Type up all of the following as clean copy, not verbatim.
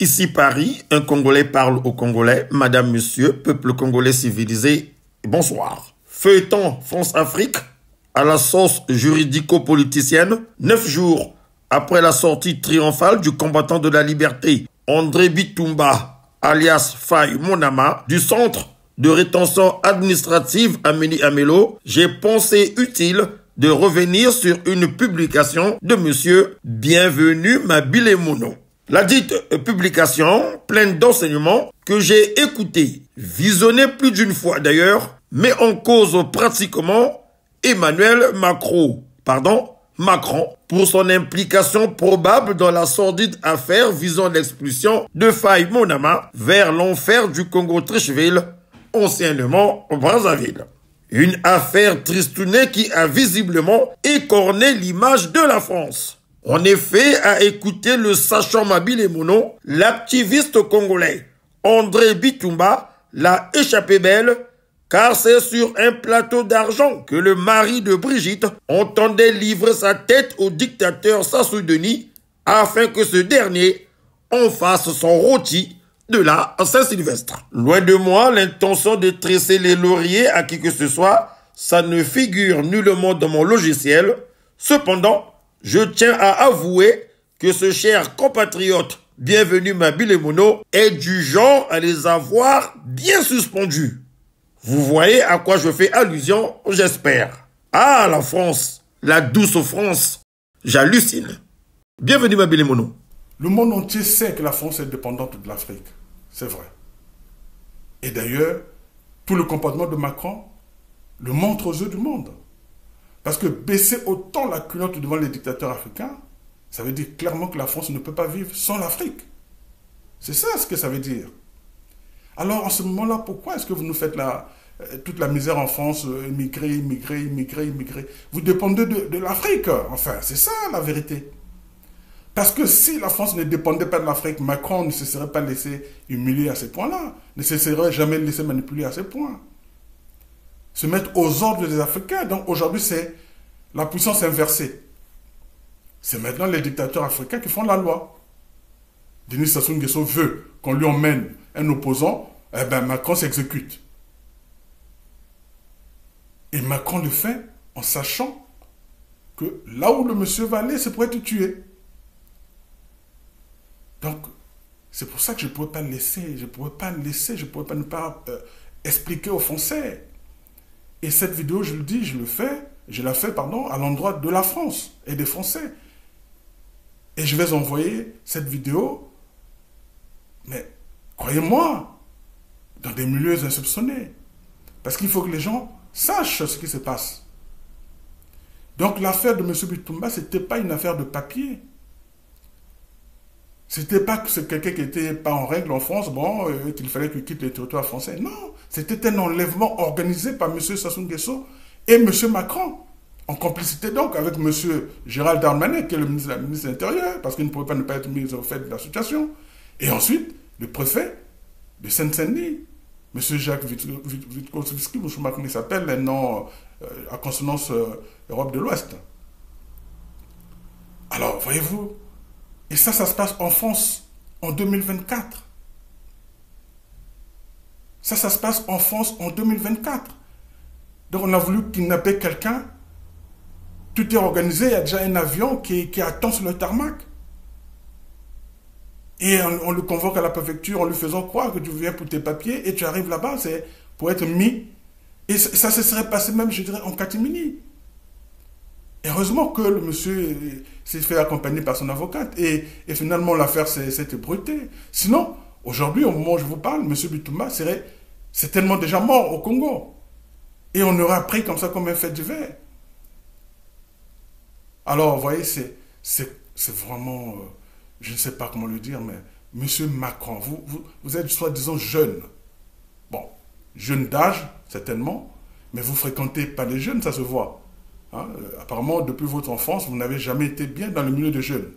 Ici Paris, un Congolais parle au Congolais. Madame, monsieur, peuple congolais civilisé, bonsoir. Feuilleton France-Afrique à la sauce juridico-politicienne. 9 jours après la sortie triomphale du combattant de la liberté, André Bitumba, alias Faye Monama, du centre de rétention administrative Amélie Amelo, j'ai pensé utile de revenir sur une publication de monsieur Bienvenu Mabile Mono. La dite publication, pleine d'enseignements, que j'ai écouté, visionné plus d'une fois d'ailleurs, met en cause pratiquement Emmanuel Macron, pour son implication probable dans la sordide affaire visant l'expulsion de Faye Monama vers l'enfer du Congo-Tricheville, anciennement Brazzaville. Une affaire tristounée qui a visiblement écorné l'image de la France. En effet, à écouter le sachant Mabile Mono, l'activiste congolais André Bitumba l'a échappé belle, car c'est sur un plateau d'argent que le mari de Brigitte entendait livrer sa tête au dictateur Sassou Denis afin que ce dernier en fasse son rôti de la Saint-Sylvestre. Loin de moi l'intention de tresser les lauriers à qui que ce soit, ça ne figure nullement dans mon logiciel. Cependant, je tiens à avouer que ce cher compatriote Bienvenu Mabile Mono est du genre à les avoir bien suspendus. Vous voyez à quoi je fais allusion, j'espère. Ah, la France, la douce France, j'hallucine. Bienvenue Mabile Mono. Le monde entier sait que la France est dépendante de l'Afrique. C'est vrai. Et d'ailleurs, tout le comportement de Macron le montre aux yeux du monde. Parce que baisser autant la culotte devant les dictateurs africains, ça veut dire clairement que la France ne peut pas vivre sans l'Afrique. C'est ça ce que ça veut dire. Alors en ce moment-là, pourquoi est-ce que vous nous faites toute la misère en France, immigrer. Vous dépendez de l'Afrique. Enfin, c'est ça la vérité. Parce que si la France ne dépendait pas de l'Afrique, Macron ne se serait pas laissé humilier à ce point-là, ne se serait jamais laissé manipuler à ce point. Se mettre aux ordres des Africains. Donc aujourd'hui, c'est la puissance inversée. C'est maintenant les dictateurs africains qui font la loi. Denis Sassou Nguesso veut qu'on lui emmène un opposant, eh bien Macron s'exécute. Et Macron le fait en sachant que là où le monsieur va aller, c'est pour être tué. Donc, c'est pour ça que je ne pouvais pas laisser, je ne pouvais pas ne pas expliquer aux Français. Et cette vidéo, je le dis, je la fais, à l'endroit de la France et des Français. Et je vais envoyer cette vidéo, mais croyez-moi, dans des milieux insoupçonnés. Parce qu'il faut que les gens sachent ce qui se passe. Donc l'affaire de M. Bitumba, ce n'était pas une affaire de papier. C'était pas que c'est quelqu'un qui n'était pas en règle en France, qu'il fallait qu'il quitte le territoire français. Non, c'était un enlèvement organisé par M. Sassou Nguesso et M. Macron, en complicité donc avec M. Gérald Darmanin, qui est le ministre de l'Intérieur, parce qu'il ne pouvait pas ne pas être mis au fait de la situation. Et ensuite, le préfet de Seine-Saint-Denis, M. Jacques Witkowski, je ne sais pas comment il s'appelle, un nom à consonance Europe de l'Ouest. Alors, voyez-vous, et ça se passe en France en 2024. Ça se passe en France en 2024. Donc on a voulu kidnapper quelqu'un. Tout est organisé, il y a déjà un avion qui attend sur le tarmac. Et on le convoque à la préfecture en lui faisant croire que tu viens pour tes papiers et tu arrives là-bas, c'est pour être mis. Et ça se serait passé même, je dirais, en catimini. Heureusement que le monsieur s'est fait accompagner par son avocate et finalement l'affaire s'est ébruitée. Sinon, aujourd'hui, au moment où je vous parle, M. Bitumba serait certainement déjà mort au Congo. Et on aurait appris comme ça comme un fait divers. Alors, vous voyez, c'est vraiment, je ne sais pas comment le dire, mais M. Macron, vous êtes soi-disant jeune. Bon, jeune d'âge, certainement, mais vous fréquentez pas les jeunes, ça se voit. Hein? Apparemment, depuis votre enfance, vous n'avez jamais été bien dans le milieu des jeunes.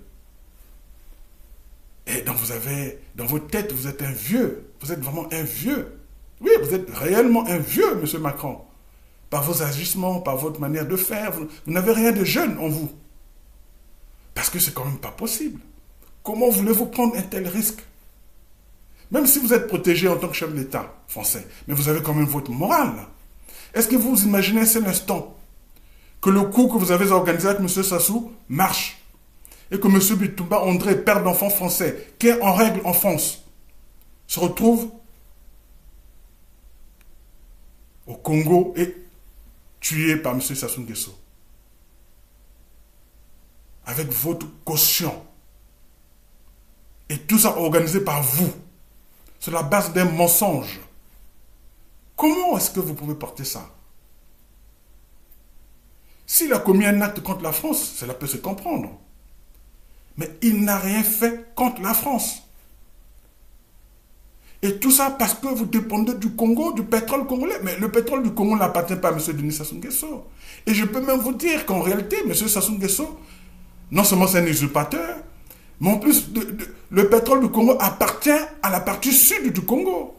Et donc, dans votre tête, vous êtes un vieux. Vous êtes vraiment un vieux. Oui, vous êtes réellement un vieux, M. Macron. par vos agissements, par votre manière de faire. Vous n'avez rien de jeune en vous. Parce que c'est quand même pas possible. Comment voulez-vous prendre un tel risque? Même si vous êtes protégé en tant que chef d'État français, mais vous avez quand même votre morale. Est-ce que vous imaginez un seul instant que le coup que vous avez organisé avec M. Sassou marche et que M. Bitumba André, père d'enfants français, qui est en règle en France, se retrouve au Congo et tué par M. Sassou Nguesso? Avec votre caution. Et tout ça organisé par vous, sur la base d'un mensonge. Comment est-ce que vous pouvez porter ça? S'il a commis un acte contre la France, cela peut se comprendre. Mais il n'a rien fait contre la France. Et tout ça parce que vous dépendez du Congo, du pétrole congolais. Mais le pétrole du Congo n'appartient pas à M. Denis Sassou Nguesso. Et je peux même vous dire qu'en réalité, M. Sassou Nguesso, non seulement c'est un usurpateur, mais en plus, le pétrole du Congo appartient à la partie sud du Congo.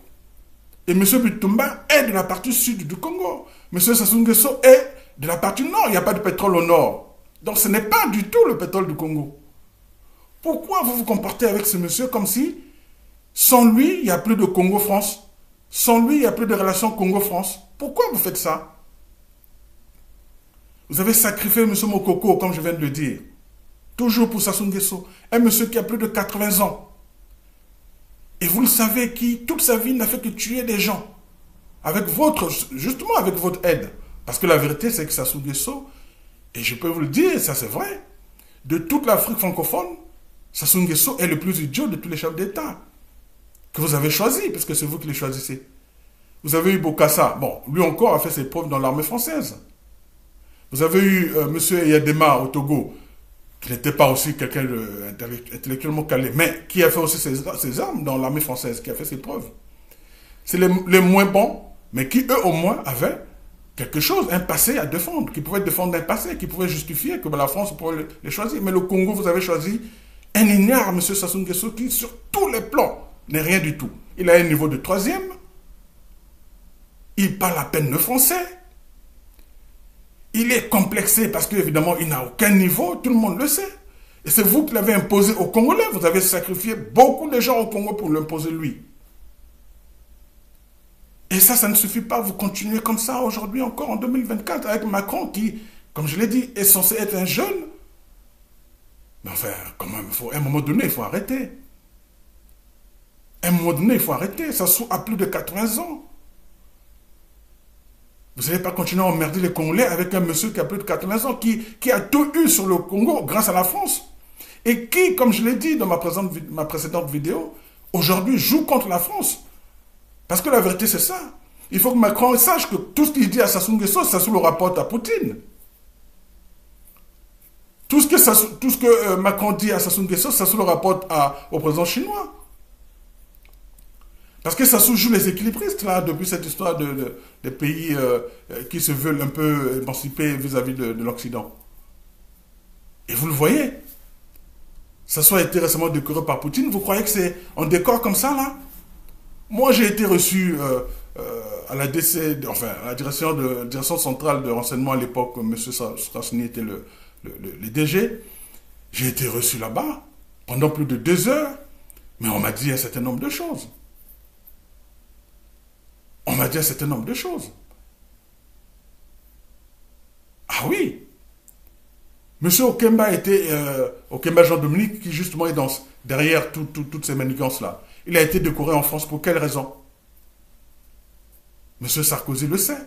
Et M. Bitumba est de la partie sud du Congo. M. Sassou Nguesso est de la partie nord. Il n'y a pas de pétrole au nord. Donc ce n'est pas du tout le pétrole du Congo. Pourquoi vous vous comportez avec ce monsieur comme si, sans lui, il n'y a plus de Congo-France? Sans lui, il n'y a plus de relation Congo-France? Pourquoi vous faites ça? Vous avez sacrifié M. Mokoko, comme je viens de le dire. Toujours pour Sassou Nguesso. Un monsieur qui a plus de 80 ans. Et vous le savez, qui, toute sa vie, n'a fait que tuer des gens. Justement avec votre aide. Parce que la vérité, c'est que Sassou Nguesso, et je peux vous le dire, ça c'est vrai, de toute l'Afrique francophone, Sassou Nguesso est le plus idiot de tous les chefs d'État que vous avez choisi, parce que c'est vous qui les choisissez. Vous avez eu Bokassa, bon, lui encore a fait ses preuves dans l'armée française. Vous avez eu M. Yadema au Togo, qui n'était pas aussi quelqu'un intellectuellement calé, mais qui a fait aussi ses armes dans l'armée française, qui a fait ses preuves. C'est les moins bons, mais qui eux au moins avaient quelque chose, un passé à défendre, qui pouvait défendre un passé, qui pouvait justifier que la France pourrait les choisir. Mais le Congo, vous avez choisi un ignare, M. Sassou Nguesso, qui sur tous les plans n'est rien du tout. Il a un niveau de 3e, il parle à peine le français, il est complexé parce qu'évidemment, il n'a aucun niveau, tout le monde le sait. Et c'est vous qui l'avez imposé aux Congolais. Vous avez sacrifié beaucoup de gens au Congo pour l'imposer lui. Et ça ne suffit pas. Vous continuez comme ça aujourd'hui encore en 2024 avec Macron qui, comme je l'ai dit, est censé être un jeune. Mais enfin, quand même, à un moment donné, il faut arrêter. À un moment donné, il faut arrêter. Sassou a plus de 80 ans. Vous n'allez pas continuer à emmerder les Congolais avec un monsieur qui a plus de 80 ans, qui a tout eu sur le Congo grâce à la France. Et qui, comme je l'ai dit dans ma précédente vidéo, aujourd'hui joue contre la France. Parce que la vérité, c'est ça. Il faut que Macron sache que tout ce qu'il dit à Sassou Nguesso, Sassou le rapporte à Poutine. Tout ce que Macron dit à Sassou Nguesso, Sassou le rapporte au président chinois. Parce que Sassou joue les équilibristes, là, depuis cette histoire des pays qui se veulent un peu émancipés vis-à-vis de l'Occident. Et vous le voyez. Sassou a été récemment décoré par Poutine. Vous croyez que c'est un décor comme ça, là? Moi, j'ai été reçu à la direction centrale de renseignement à l'époque, M. Strassny était le DG. J'ai été reçu là-bas pendant plus de 2 heures, mais on m'a dit un certain nombre de choses. On m'a dit un certain nombre de choses. Ah oui. M. Okemba était, Okemba Jean-Dominique, qui justement est derrière toutes ces manigances-là. Il a été décoré en France pour quelle raison? M. Sarkozy le sait.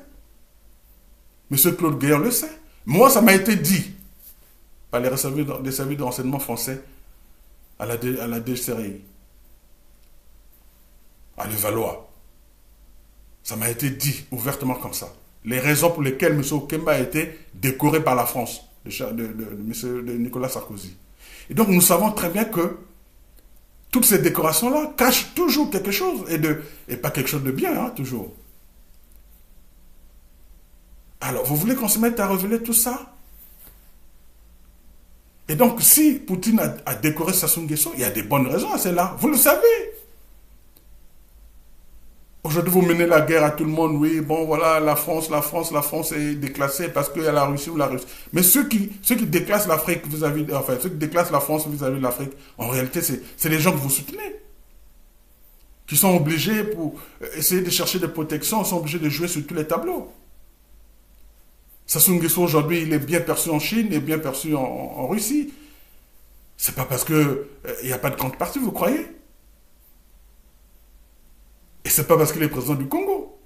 M. Claude Guéant le sait. Moi, ça m'a été dit par les services de renseignement français à la DCRI, à Levallois. Ça m'a été dit ouvertement comme ça. Les raisons pour lesquelles M. Okemba a été décoré par la France, de Nicolas Sarkozy. Et donc, nous savons très bien que toutes ces décorations-là cachent toujours quelque chose, et pas quelque chose de bien, hein, toujours. Alors, vous voulez qu'on se mette à révéler tout ça? Et donc, si Poutine a décoré Sassou Nguesso, il y a des bonnes raisons à cela. Vous le savez. Aujourd'hui, vous menez la guerre à tout le monde. Oui, bon, voilà, la France est déclassée parce qu'il y a la Russie ou la Russie. Mais ceux qui déclassent l'Afrique vis-à-vis, enfin, ceux qui déclassent la France vis-à-vis de l'Afrique, en réalité, c'est les gens que vous soutenez. Qui sont obligés, pour essayer de chercher des protections, sont obligés de jouer sur tous les tableaux. Sassou Nguesso, aujourd'hui, il est bien perçu en Chine, il est bien perçu en Russie. C'est pas parce que il n'y a pas de contrepartie, vous croyez? Et c'est pas parce qu'il est président du Congo.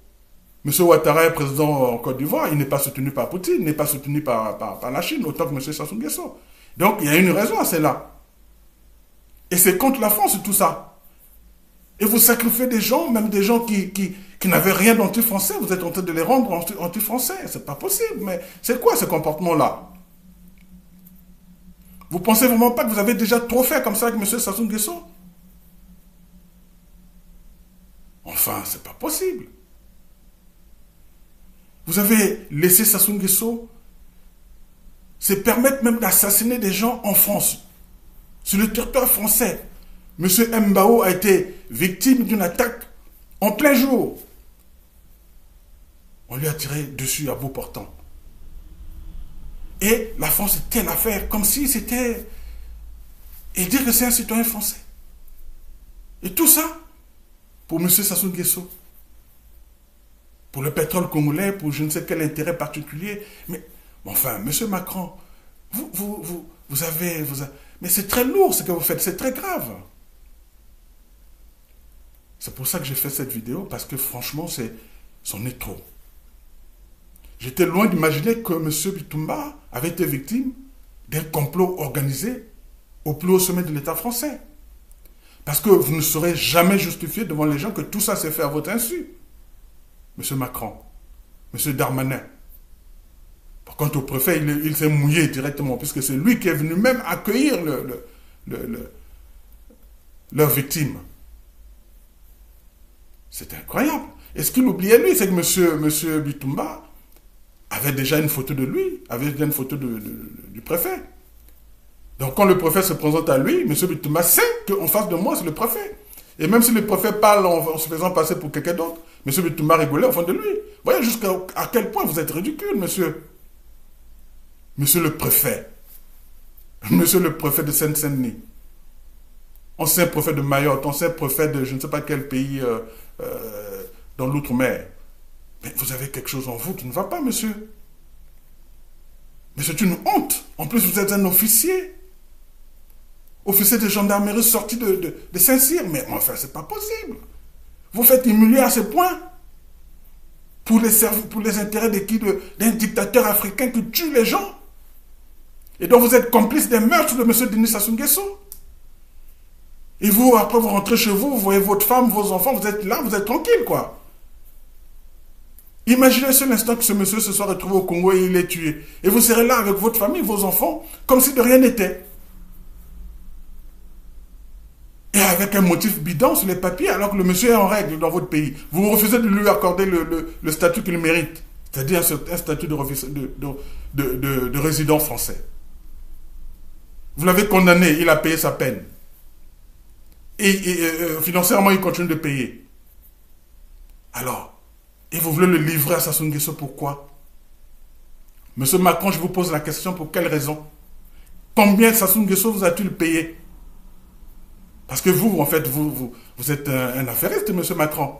Monsieur Ouattara est président en Côte d'Ivoire, il n'est pas soutenu par Poutine, il n'est pas soutenu par la Chine, autant que monsieur Sassou Nguesso. Donc, il y a une raison à cela. Et c'est contre la France, tout ça. Et vous sacrifiez des gens, même des gens qui n'avaient rien d'anti-français, vous êtes en train de les rendre anti-français. C'est pas possible, mais c'est quoi ce comportement-là? Vous pensez vraiment pas que vous avez déjà trop fait comme ça avec monsieur Sassou Nguesso? Enfin, c'est pas possible. Vous avez laissé Sassou Nguesso se permettre même d'assassiner des gens en France, sur le territoire français. Monsieur Mbao a été victime d'une attaque en plein jour. On lui a tiré dessus à bout portant. Et la France tient l'affaire comme si c'était... Et dire que c'est un citoyen français. Et tout ça pour M. Sassou Nguesso. Pour le pétrole congolais, pour je ne sais quel intérêt particulier. Mais enfin, M. Macron, vous avez... Mais c'est très lourd ce que vous faites, c'est très grave. C'est pour ça que j'ai fait cette vidéo, parce que franchement, c'en est trop. J'étais loin d'imaginer que M. Bitumba avait été victime d'un complot organisé au plus haut sommet de l'État français. Parce que vous ne saurez jamais justifier devant les gens que tout ça s'est fait à votre insu. M. Macron, M. Darmanin. Par contre, au préfet, il s'est mouillé directement, puisque c'est lui qui est venu même accueillir leurs victimes. C'est incroyable. Et ce qu'il oubliait, lui, c'est que M. Bitumba avait déjà une photo de lui, avait déjà une photo du préfet. Donc, quand le préfet se présente à lui, M. Bitumba sait qu'en face de moi, c'est le préfet. Et même si le préfet parle en se faisant passer pour quelqu'un d'autre, M. Bitumba rigolait au fond de lui. Vous voyez jusqu'à quel point vous êtes ridicule, monsieur. Monsieur le préfet. Monsieur le préfet de Seine-Saint-Denis. Ancien préfet de Mayotte, ancien préfet de je ne sais pas quel pays dans l'outre-mer. Mais vous avez quelque chose en vous qui ne va pas, monsieur. Mais c'est une honte. En plus, vous êtes un officier. Officier de gendarmerie sorti de Saint-Cyr. Mais enfin, c'est pas possible. Vous faites humilier à ce point. Pour les intérêts de qui? D'un dictateur africain qui tue les gens. Et donc vous êtes complice des meurtres de M. Denis Sassou Nguesso. Et vous, après, vous rentrez chez vous, vous voyez votre femme, vos enfants, vous êtes là, vous êtes tranquille, quoi. Imaginez ce instant que ce monsieur se soit retrouvé au Congo et il est tué. Et vous serez là avec votre famille, vos enfants, comme si de rien n'était. Et avec un motif bidon sur les papiers, alors que le monsieur est en règle dans votre pays. Vous refusez de lui accorder le statut qu'il mérite. C'est-à-dire un statut de résident français. Vous l'avez condamné, il a payé sa peine. Et financièrement, il continue de payer. Alors, et vous voulez le livrer à Sassou Nguesso, pourquoi? Monsieur Macron, je vous pose la question, pour quelle raison? Combien Sassou Nguesso vous a-t-il payé? Parce que vous, en fait, vous êtes un affairiste, monsieur Macron.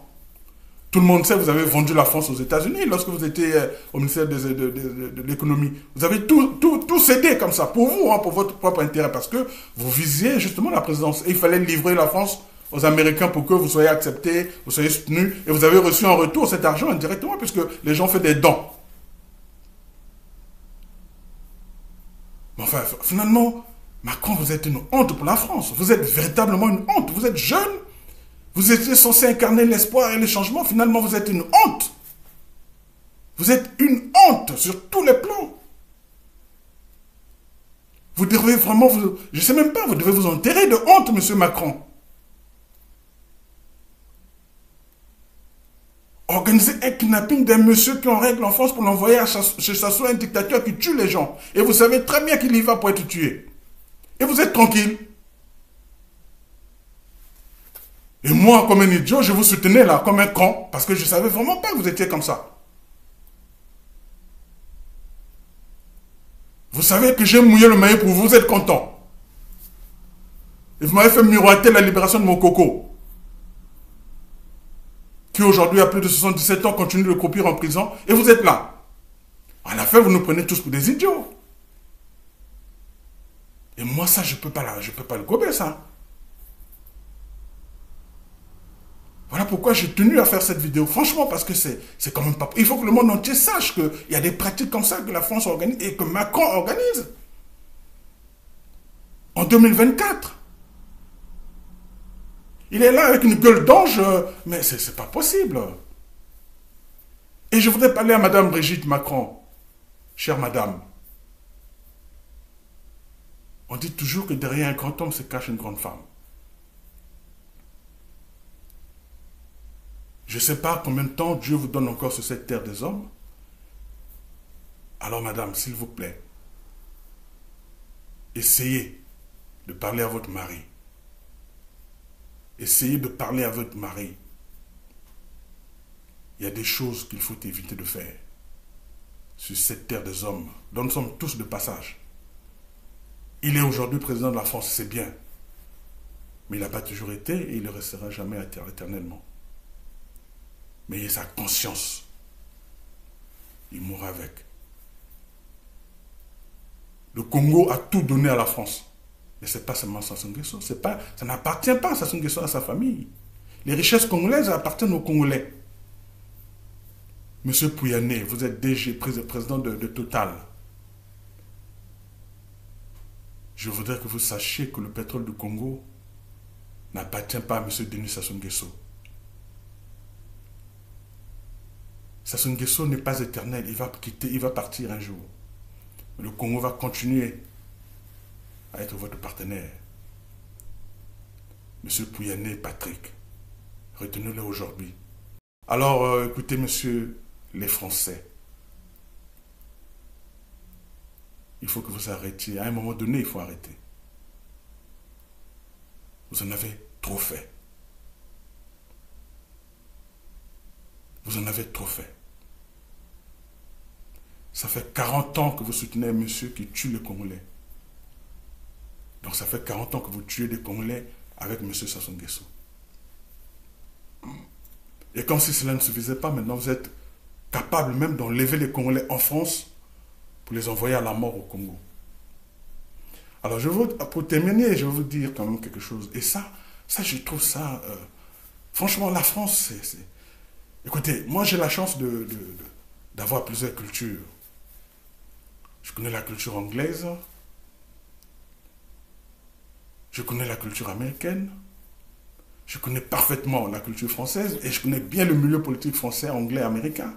Tout le monde sait que vous avez vendu la France aux États-Unis lorsque vous étiez au ministère de l'économie. Vous avez tout cédé comme ça, pour vous, hein, pour votre propre intérêt, parce que vous visiez justement la présidence. Et il fallait livrer la France aux Américains pour que vous soyez acceptés, vous soyez soutenus, et vous avez reçu en retour cet argent indirectement, puisque les gens font des dons. Mais enfin, finalement, Macron, vous êtes une honte pour la France. Vous êtes véritablement une honte. Vous êtes jeune. Vous étiez censé incarner l'espoir et le changement. Finalement, vous êtes une honte. Vous êtes une honte sur tous les plans. Vous devez vraiment je ne sais même pas, vous devez vous enterrer de honte, monsieur Macron. Organiser un kidnapping d'un monsieur qui en règle en France pour l'envoyer chez Sassou, un dictateur qui tue les gens. Et vous savez très bien qu'il y va pour être tué. Et vous êtes tranquille. Et moi, comme un idiot, je vous soutenais là, comme un con, parce que je ne savais vraiment pas que vous étiez comme ça. Vous savez que j'ai mouillé le maillot pour vous, vous êtes content. Et vous m'avez fait miroiter la libération de mon coco, qui aujourd'hui a plus de 77 ans, continue de croupir en prison, et vous êtes là. À la fin, vous nous prenez tous pour des idiots. Et moi, ça, je peux pas le gober, ça. Voilà pourquoi j'ai tenu à faire cette vidéo. Franchement, parce que c'est quand même pas... Il faut que le monde entier sache qu'il y a des pratiques comme ça que la France organise et que Macron organise. En 2024. Il est là avec une gueule d'ange, mais c'est pas possible. Et je voudrais parler à Madame Brigitte Macron. Chère Madame. On dit toujours que derrière un grand homme se cache une grande femme. Je ne sais pas combien de temps Dieu vous donne encore sur cette terre des hommes. Alors, madame, s'il vous plaît, essayez de parler à votre mari. Essayez de parler à votre mari. Il y a des choses qu'il faut éviter de faire sur cette terre des hommes, dont nous sommes tous de passage. Il est aujourd'hui président de la France, c'est bien. Mais il n'a pas toujours été et il ne restera jamais éternellement. Mais il a sa conscience. Il mourra avec. Le Congo a tout donné à la France. Mais ce n'est pas seulement Sassou Nguesso. Ça n'appartient pas à Sassou Nguesso, à sa famille. Les richesses congolaises appartiennent aux Congolais. Monsieur Pouyanné, vous êtes DG, président de Total. Je voudrais que vous sachiez que le pétrole du Congo n'appartient pas à monsieur Denis Sassou Nguesso. Sassou Nguesso n'est pas éternel, il va partir un jour. Mais le Congo va continuer à être votre partenaire. Monsieur Pouyanné Patrick, retenez-le aujourd'hui. Alors, écoutez, monsieur, les Français, il faut que vous arrêtiez. À un moment donné, il faut arrêter. Vous en avez trop fait. Vous en avez trop fait. Ça fait 40 ans que vous soutenez un monsieur qui tue les Congolais. Donc ça fait 40 ans que vous tuez des Congolais avec monsieur Sassou Nguesso. Et comme si cela ne suffisait pas, maintenant vous êtes capable même d'enlever les Congolais en France pour les envoyer à la mort au Congo. Alors pour terminer, je vais vous dire quand même quelque chose. Et ça je trouve ça... franchement, la France, c'est... Écoutez, moi j'ai la chance d'avoir plusieurs cultures. Je connais la culture anglaise, je connais la culture américaine, je connais parfaitement la culture française et je connais bien le milieu politique français, anglais, américain.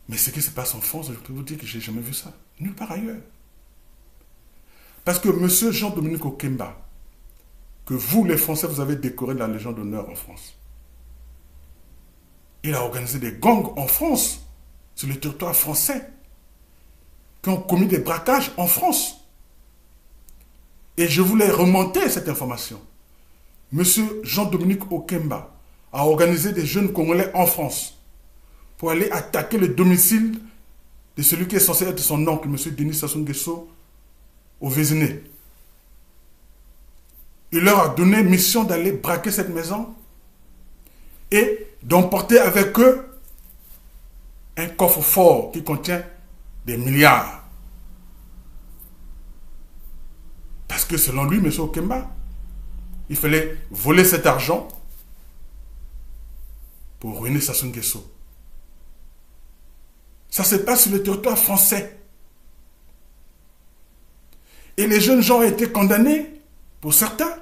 Mais ce qui se passe en France, je peux vous dire que je n'ai jamais vu ça, nulle part ailleurs. Parce que M. Jean-Dominique Okemba, que vous les Français, vous avez décoré de la Légion d'honneur en France, il a organisé des gangs en France, sur le territoire français, qui ont commis des braquages en France. Et je voulais remonter cette information. Monsieur Jean-Dominique Okemba a organisé des jeunes Congolais en France pour aller attaquer le domicile de celui qui est censé être son oncle, monsieur Denis Sassou Nguesso, au Vésiné. Il leur a donné mission d'aller braquer cette maison et d'emporter avec eux un coffre-fort qui contient des milliards. Parce que selon lui, M. Okemba, il fallait voler cet argent pour ruiner Sassou Nguesso. Ça se passe sur le territoire français. Et les jeunes gens ont été condamnés, pour certains.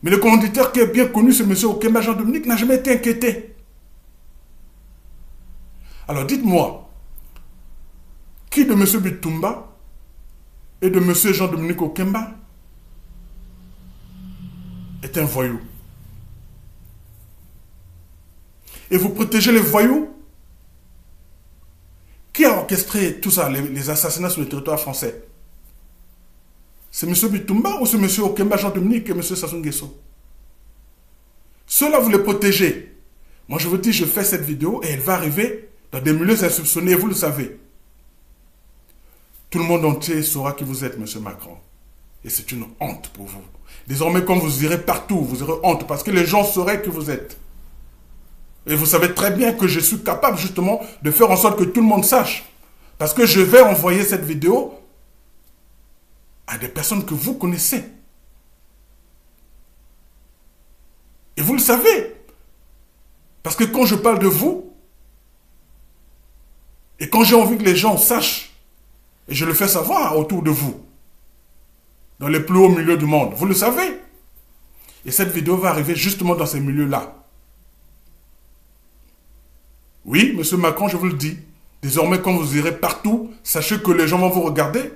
Mais le commanditaire qui est bien connu, ce M. Okemba Jean-Dominique, n'a jamais été inquiété. Alors dites-moi, qui de M. Bitumba et de M. Jean-Dominique Okemba est un voyou? Et vous protégez les voyous? Qui a orchestré tout ça, les assassinats sur le territoire français? C'est M. Bitumba ou c'est M. Okemba Jean-Dominique et M. Sassou Nguesso? Ceux-là, vous les protégez. Moi, je vous dis, je fais cette vidéo et elle va arriver dans des milieux insoupçonnés, vous le savez. Tout le monde entier saura qui vous êtes, M. Macron. Et c'est une honte pour vous. Désormais, quand vous irez partout, vous aurez honte parce que les gens sauraient qui vous êtes. Et vous savez très bien que je suis capable justement de faire en sorte que tout le monde sache. Parce que je vais envoyer cette vidéo à des personnes que vous connaissez. Et vous le savez. Parce que quand je parle de vous, et quand j'ai envie que les gens sachent, et je le fais savoir autour de vous, dans les plus hauts milieux du monde, vous le savez. Et cette vidéo va arriver justement dans ces milieux-là. Oui, M. Macron, je vous le dis, désormais quand vous irez partout, sachez que les gens vont vous regarder,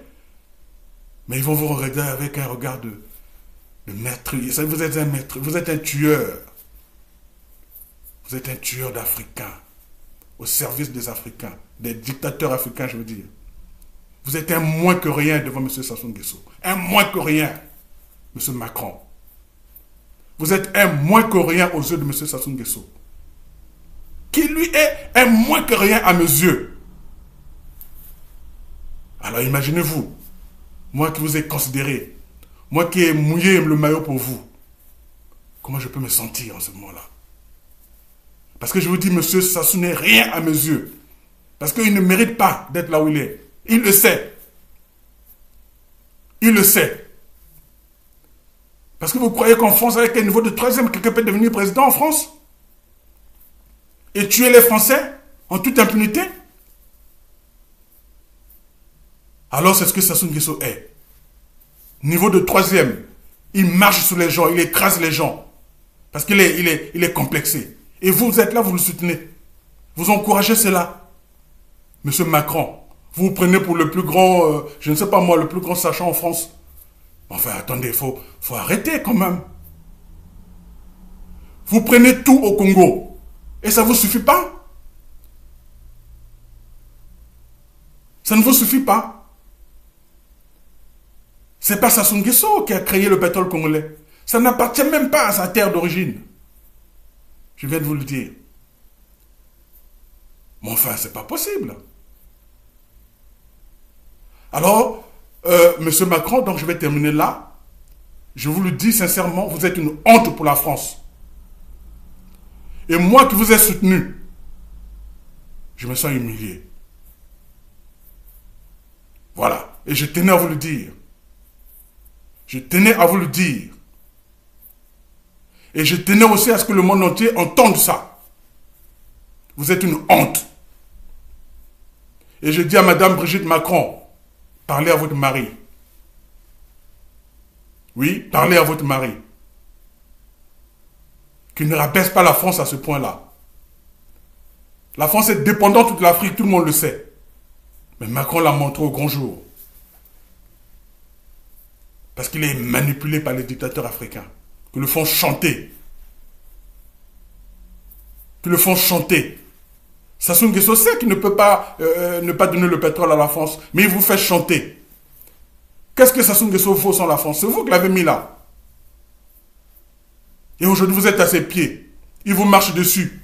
mais ils vont vous regarder avec un regard de maître. Vous êtes un maître, vous êtes un tueur. Vous êtes un tueur d'Africains, au service des Africains, des dictateurs africains, je veux dire. Vous êtes un moins que rien devant M. Sassou Nguesso. Un moins que rien, M. Macron. Vous êtes un moins que rien aux yeux de M. Sassou Nguesso. Qui lui est un moins que rien à mes yeux. Alors imaginez-vous, moi qui vous ai considéré, moi qui ai mouillé le maillot pour vous, comment je peux me sentir en ce moment-là? Parce que je vous dis, monsieur Sassou n'est rien à mes yeux. Parce qu'il ne mérite pas d'être là où il est. Il le sait. Il le sait. Parce que vous croyez qu'en France, avec un niveau de 3e, quelqu'un peut devenir président en France? Et tuer les Français en toute impunité? Alors c'est ce que Sassou Nguesso est. Niveau de 3e, il marche sur les gens, il écrase les gens. Parce qu'il est complexé. Et vous êtes là, vous le soutenez. Vous encouragez cela. Monsieur Macron, vous vous prenez pour le plus grand, je ne sais pas moi, le plus grand sachant en France. Enfin, attendez, il faut arrêter quand même. Vous prenez tout au Congo. Et ça ne vous suffit pas? Ça ne vous suffit pas? C'est pas Sassou Nguesso qui a créé le pétrole congolais. Ça n'appartient même pas à sa terre d'origine. Je viens de vous le dire. Mais enfin, c'est pas possible. Alors, Monsieur Macron, donc je vais terminer là. Je vous le dis sincèrement, vous êtes une honte pour la France. Et moi qui vous ai soutenu, je me sens humilié. Voilà. Et je tenais à vous le dire. Je tenais à vous le dire. Et je tenais aussi à ce que le monde entier entende ça. Vous êtes une honte. Et je dis à Madame Brigitte Macron, parlez à votre mari. Oui, parlez à votre mari. Qu'il ne rabaisse pas la France à ce point-là. La France est dépendante de l'Afrique, tout le monde le sait. Mais Macron l'a montré au grand jour. Parce qu'il est manipulé par les dictateurs africains. Qui le font chanter. Qui le font chanter. Sassou Nguesso sait qu'il ne peut pas ne pas donner le pétrole à la France. Mais il vous fait chanter. Qu'est-ce que Sassou Nguesso vaut sans la France? C'est vous qui l'avez mis là. Et aujourd'hui, vous êtes à ses pieds. Il vous marche dessus.